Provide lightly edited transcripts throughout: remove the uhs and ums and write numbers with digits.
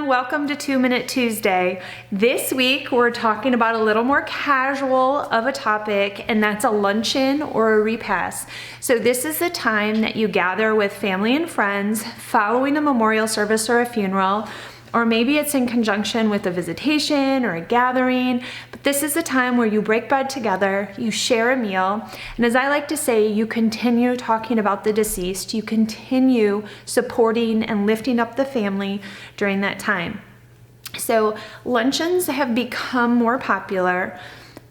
everyone, welcome to 2 Minute Tuesday. This week we're talking about a little more casual of a topic, and that's a luncheon or a repass. So this is the time that you gather with family and friends following a memorial service or a funeral, or maybe it's in conjunction with a visitation or a gathering, but this is the time where you break bread together, you share a meal, and as I like to say, you continue talking about the deceased, you continue supporting and lifting up the family during that time. So luncheons have become more popular.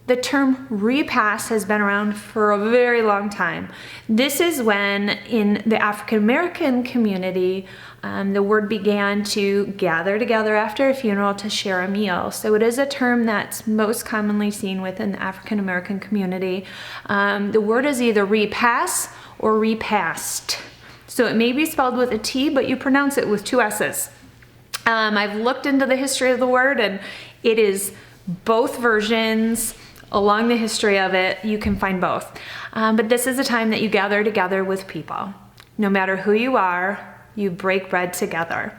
The term repass has been around for a very long time. This is when in the African American community, the word began to gather together after a funeral to share a meal. So it is a term that's most commonly seen within the African American community. The word is either repass or repast. So it may be spelled with a T, but you pronounce it with two S's. I've looked into the history of the word, and it is both versions. Along the history of it, you can find both. But this is a time that you gather together with people. No matter who you are, you break bread together.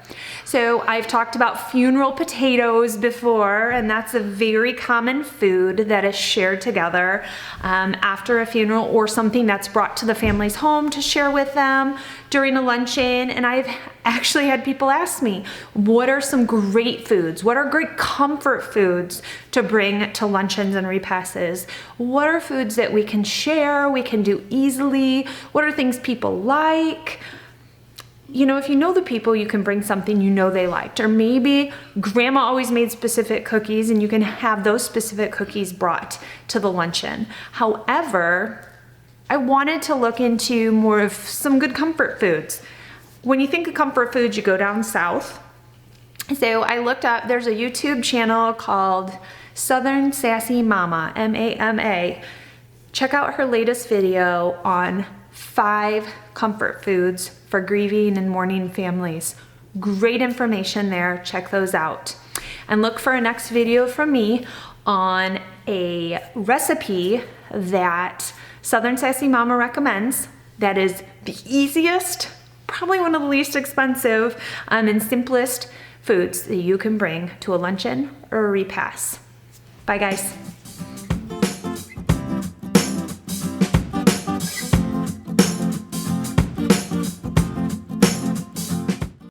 So I've talked about funeral potatoes before, and that's a very common food that is shared together after a funeral, or something that's brought to the family's home to share with them during a luncheon. And I've actually had people ask me, what are some great foods? What are great comfort foods to bring to luncheons and repasses? What are foods that we can share, we can do easily? What are things people like? You know, if you know the people, you can bring something you know they liked. Or maybe grandma always made specific cookies and you can have those specific cookies brought to the luncheon. However, I wanted to look into more of some good comfort foods. When you think of comfort foods, you go down south. So I looked up, there's a YouTube channel called Southern Sassy Mama, M-A-M-A. Check out her latest video on 5 comfort foods for grieving and mourning families. Great information there, check those out. And look for a next video from me on a recipe that Southern Sassy Mama recommends that is the easiest, probably one of the least expensive and simplest foods that you can bring to a luncheon or a repass. Bye guys.